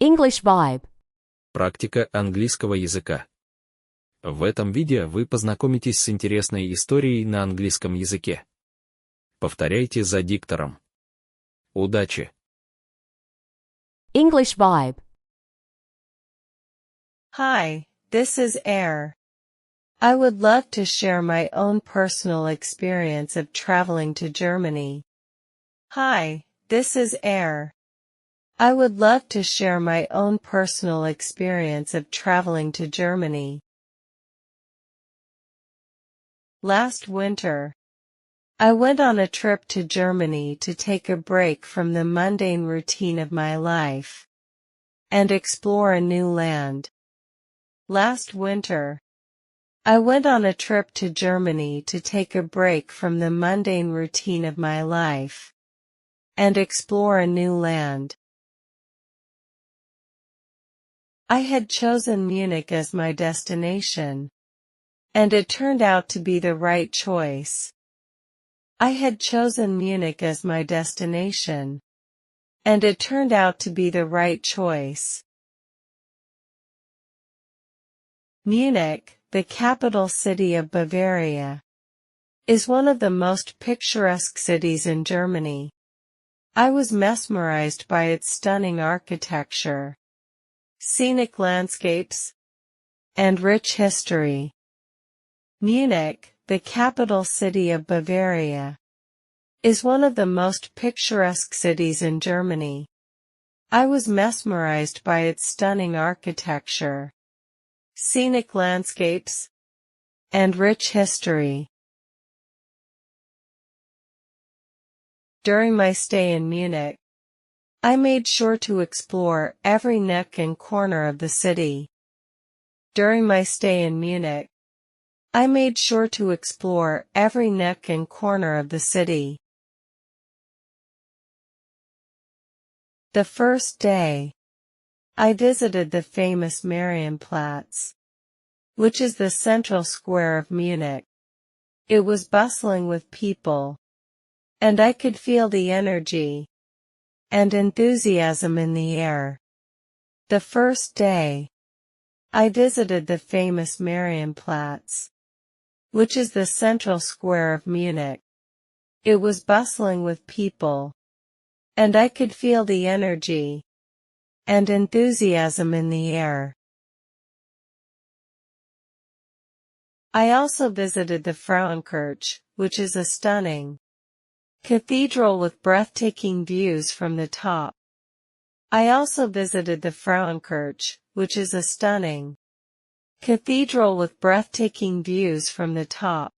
English vibe. Практика английского языка. В этом видео вы познакомитесь с интересной историей на английском языке. Повторяйте за диктором. Удачи! English vibe. Hi, this is Air. I would love to share my own personal experience of traveling to Germany. Hi, this is Air. I would love to share my own personal experience of traveling to Germany. Last winter, I went on a trip to Germany to take a break from the mundane routine of my life and explore a new land. Last winter, I went on a trip to Germany to take a break from the mundane routine of my life and explore a new land. I had chosen Munich as my destination, and it turned out to be the right choice. I had chosen Munich as my destination, and it turned out to be the right choice. Munich, the capital city of Bavaria, is one of the most picturesque cities in Germany. I was mesmerized by its stunning architecture, scenic landscapes, and rich history. Munich, the capital city of Bavaria, is one of the most picturesque cities in Germany. I was mesmerized by its stunning architecture, scenic landscapes, and rich history. During my stay in Munich, I made sure to explore every nook and corner of the city. During my stay in Munich, I made sure to explore every nook and corner of the city. The first day, I visited the famous Marienplatz, which is the central square of Munich. It was bustling with people, and I could feel the energy and enthusiasm in the air. The first day, I visited the famous Marienplatz, which is the central square of Munich. It was bustling with people, and I could feel the energy and enthusiasm in the air. I also visited the Frauenkirche, which is a stunning cathedral with breathtaking views from the top. I also visited the Frauenkirche, which is a stunning cathedral with breathtaking views from the top.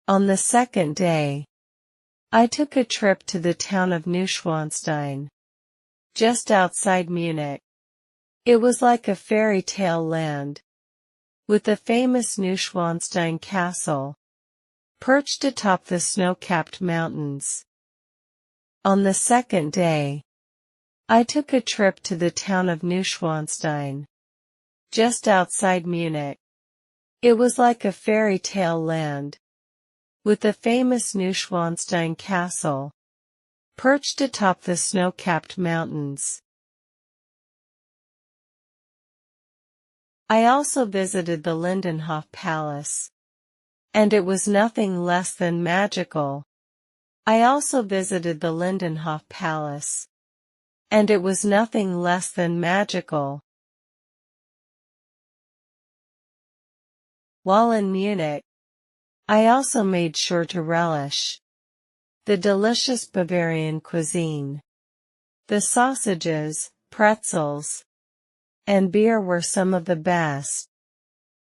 On the second day, I took a trip to the town of Neuschwanstein, just outside Munich. It was like a fairy tale land, with the famous Neuschwanstein castle perched atop the snow-capped mountains. On the second day, I took a trip to the town of Neuschwanstein, just outside Munich. It was like a fairy tale land, with the famous Neuschwanstein castle perched atop the snow-capped mountains. I also visited the Lindenhof Palace, and it was nothing less than magical. I also visited the Lindenhof Palace, and it was nothing less than magical. While in Munich, I also made sure to relish the delicious Bavarian cuisine. The sausages, pretzels, and beer were some of the best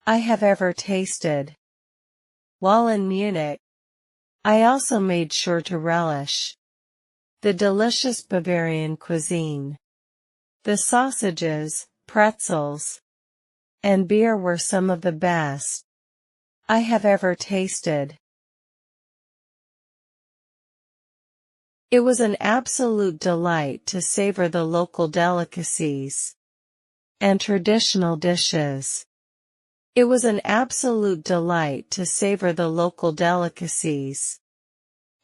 I have ever tasted. While in Munich, I also made sure to relish the delicious Bavarian cuisine. The sausages, pretzels, and beer were some of the best I have ever tasted. It was an absolute delight to savor the local delicacies and traditional dishes. It was an absolute delight to savor the local delicacies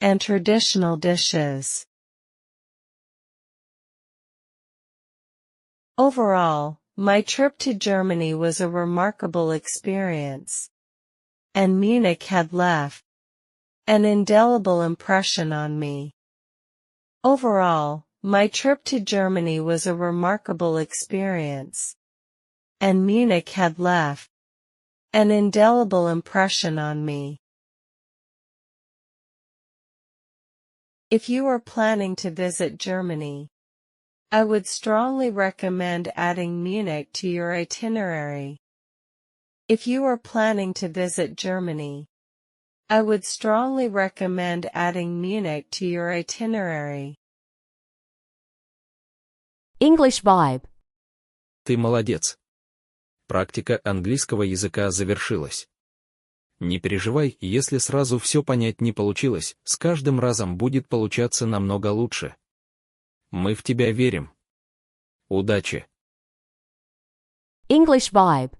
and traditional dishes. Overall, my trip to Germany was a remarkable experience. And Munich had left an indelible impression on me. Overall, my trip to Germany was a remarkable experience. And Munich had left an indelible impression on me. If you are planning to visit Germany, I would strongly recommend adding Munich to your itinerary. If you are planning to visit Germany, I would strongly recommend adding Munich to your itinerary. English vibe. Ты молодец. Практика английского языка завершилась. Не переживай, если сразу все понять не получилось, с каждым разом будет получаться намного лучше. Мы в тебя верим. Удачи! English vibe.